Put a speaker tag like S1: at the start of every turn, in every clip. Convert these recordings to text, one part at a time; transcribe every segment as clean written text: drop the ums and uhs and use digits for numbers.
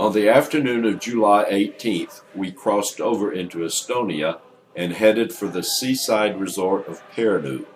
S1: On the afternoon of July 18th, we crossed over into Estonia and headed for the seaside resort of Pärnu.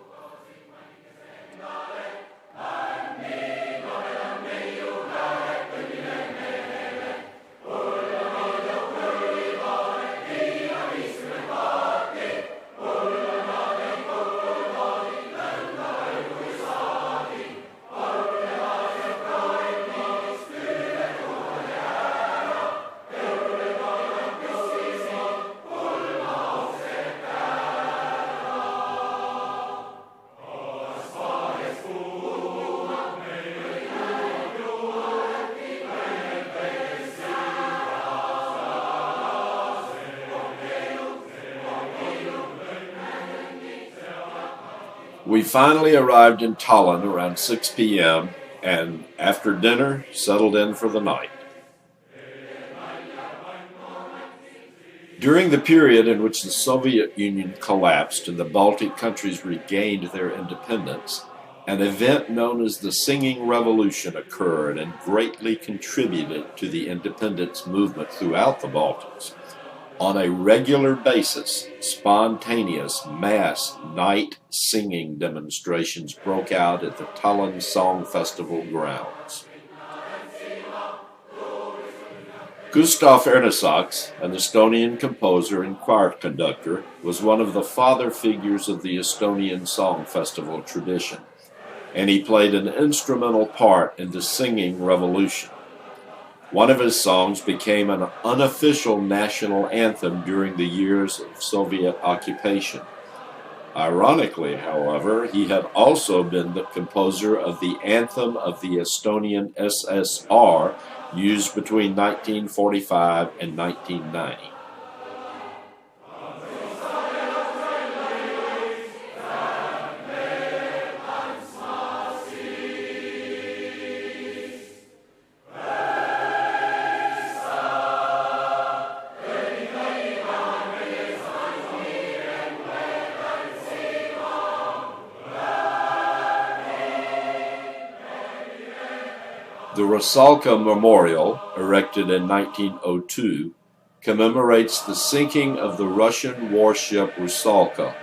S1: We finally arrived in Tallinn around 6 p.m. and after dinner settled in for the night. During the period in which the Soviet Union collapsed and the Baltic countries regained their independence, an event known as the Singing Revolution occurred and greatly contributed to the independence movement throughout the Baltics. On a regular basis, spontaneous mass night singing demonstrations broke out at the Tallinn Song Festival grounds. Gustav Ernesaks, an Estonian composer and choir conductor, was one of the father figures of the Estonian Song Festival tradition, and he played an instrumental part in the singing revolution. One of his songs became an unofficial national anthem during the years of Soviet occupation. Ironically, however, he had also been the composer of the anthem of the Estonian SSR used between 1945 and 1990. The Rusalka Memorial, erected in 1902, commemorates the sinking of the Russian warship Rusalka,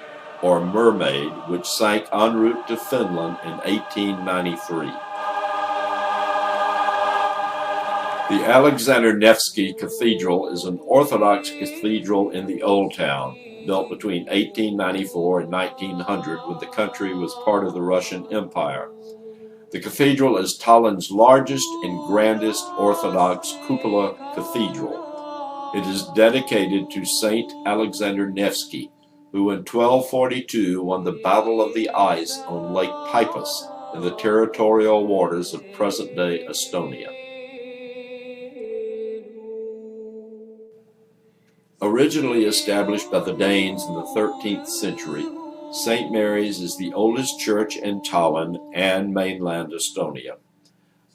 S1: or Mermaid, which sank en route to Finland in 1893. The Alexander Nevsky Cathedral is an Orthodox cathedral in the Old Town, built between 1894 and 1900 when the country was part of the Russian Empire. The cathedral is Tallinn's largest and grandest Orthodox cupola cathedral. It is dedicated to Saint Alexander Nevsky, who in 1242 won the Battle of the Ice on Lake Peipus in the territorial waters of present-day Estonia. Originally established by the Danes in the 13th century, St. Mary's is the oldest church in Tallinn and mainland Estonia.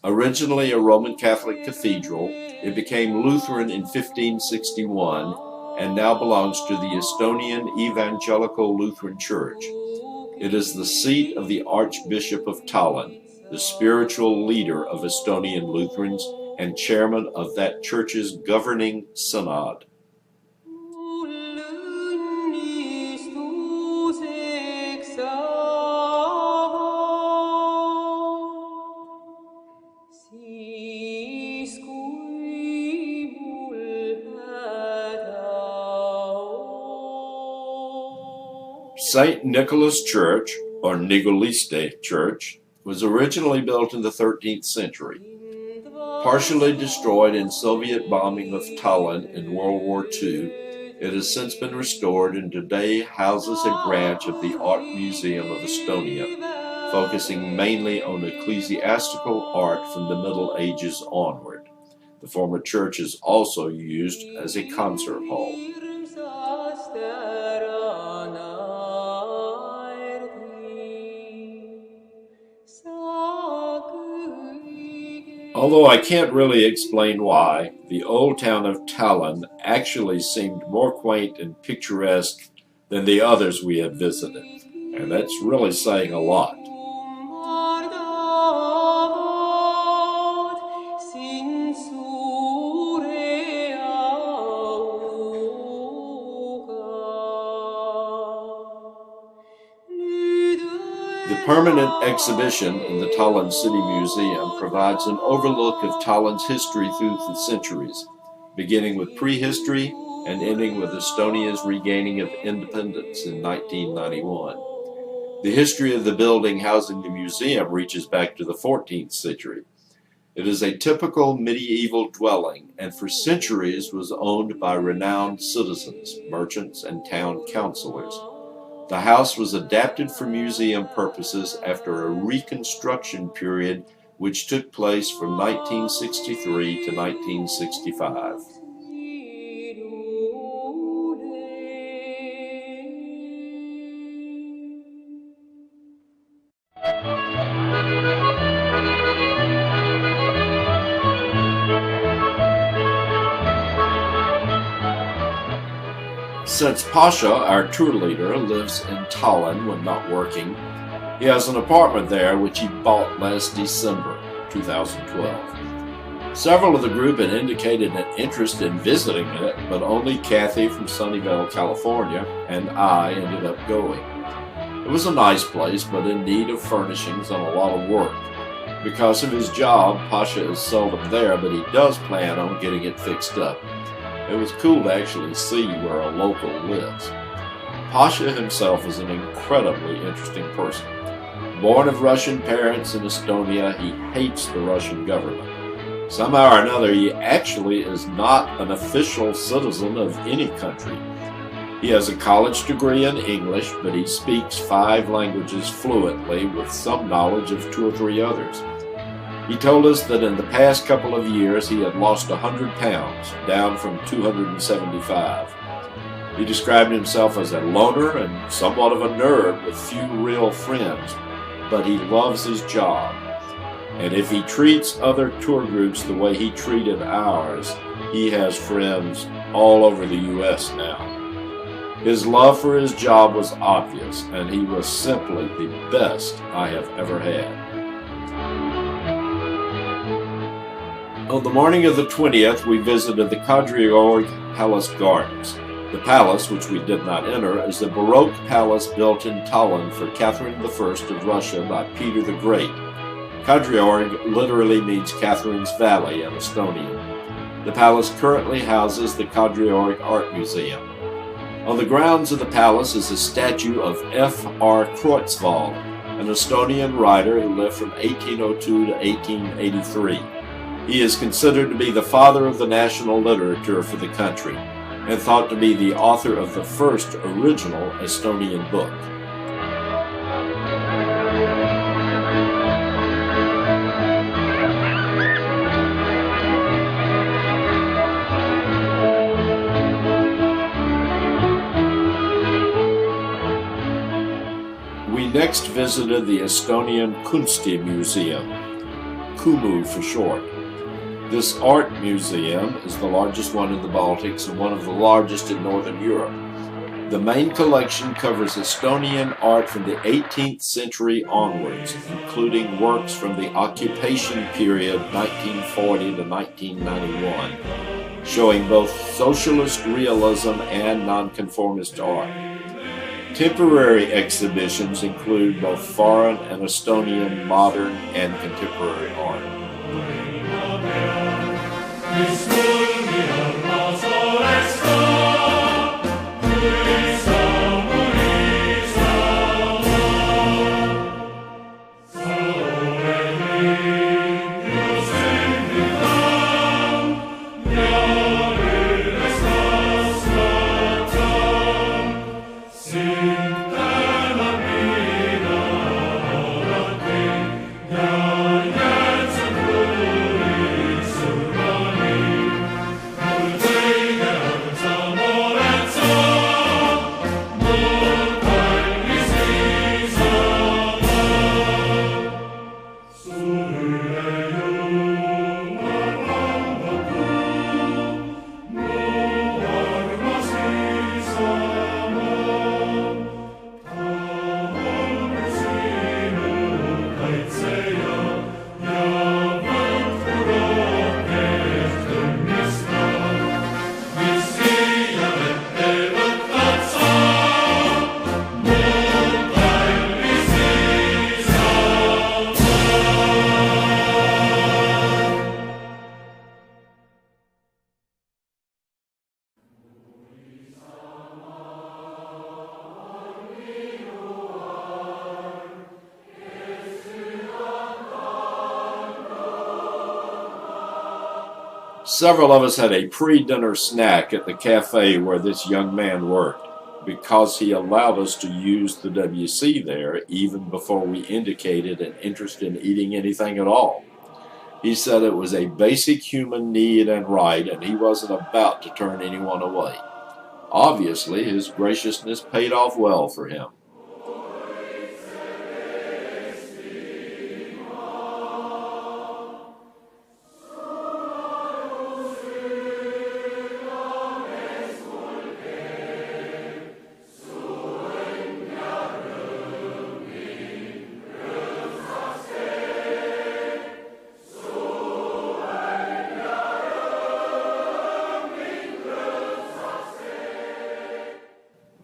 S1: Originally a Roman Catholic cathedral, it became Lutheran in 1561 and now belongs to the Estonian Evangelical Lutheran Church. It is the seat of the Archbishop of Tallinn, the spiritual leader of Estonian Lutherans and chairman of that church's governing synod. St. Nicholas Church, or Niguliste Church, was originally built in the 13th century. Partially destroyed in Soviet bombing of Tallinn in World War II, it has since been restored and today houses a branch of the Art Museum of Estonia, focusing mainly on ecclesiastical art from the Middle Ages onward. The former church is also used as a concert hall. Although I can't really explain why, the old town of Tallinn actually seemed more quaint and picturesque than the others we had visited, and that's really saying a lot. permanent exhibition in the Tallinn City Museum provides an overlook of Tallinn's history through the centuries, beginning with prehistory and ending with Estonia's regaining of independence in 1991. The history of the building housing the museum reaches back to the 14th century. It is a typical medieval dwelling and for centuries was owned by renowned citizens, merchants, and town councilors. The house was adapted for museum purposes after a reconstruction period which took place from 1963 to 1965. Since Pasha, our tour leader, lives in Tallinn when not working, he has an apartment there which he bought last December 2012. Several of the group had indicated an interest in visiting it, but only Kathy from Sunnyvale, California, and I ended up going. It was a nice place, but in need of furnishings and a lot of work. Because of his job, Pasha is seldom there, but he does plan on getting it fixed up. It was cool to actually see where a local lives. Pasha himself is an incredibly interesting person. Born of Russian parents in Estonia, he hates the Russian government. Somehow or another, he actually is not an official citizen of any country. He has a college degree in English, but he speaks 5 languages fluently with some knowledge of 2 or 3 others. He told us that in the past couple of years he had lost 100 pounds, down from 275. He described himself as a loner and somewhat of a nerd with few real friends, but he loves his job. And if he treats other tour groups the way he treated ours, he has friends all over the U.S. now. His love for his job was obvious, and he was simply the best I have ever had. On the morning of the 20th, we visited the Kadriorg Palace Gardens. The palace, which we did not enter, is a Baroque palace built in Tallinn for Catherine I of Russia by Peter the Great. Kadriorg literally means Catherine's Valley in Estonian. The palace currently houses the Kadriorg Art Museum. On the grounds of the palace is a statue of F.R. Carswell, an Estonian writer who lived from 1802 to 1883. He is considered to be the father of the national literature for the country, and thought to be the author of the first original Estonian book. We next visited the Estonian Kunsti Museum, Kumu for short. This art museum is the largest one in the Baltics and one of the largest in Northern Europe. The main collection covers Estonian art from the 18th century onwards, including works from the occupation period 1940 to 1991, showing both socialist realism and nonconformist art. Temporary exhibitions include both foreign and Estonian modern and contemporary art. Several of us had a pre-dinner snack at the cafe where this young man worked, because he allowed us to use the WC there even before we indicated an interest in eating anything at all. He said it was a basic human need and right, and he wasn't about to turn anyone away. Obviously, his graciousness paid off well for him.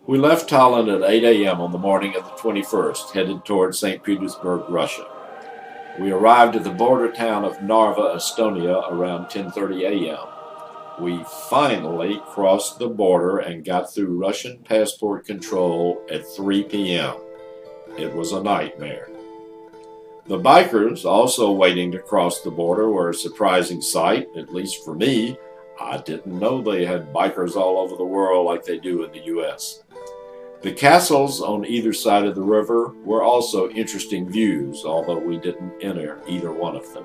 S1: We left Tallinn at 8 a.m. on the morning of the 21st, headed toward St. Petersburg, Russia. We arrived at the border town of Narva, Estonia around 10:30 a.m. We finally crossed the border and got through Russian passport control at 3 p.m. It was a nightmare. The bikers also waiting to cross the border were a surprising sight, at least for me. I didn't know they had bikers all over the world like they do in the U.S. The castles on either side of the river were also interesting views, although we didn't enter either one of them.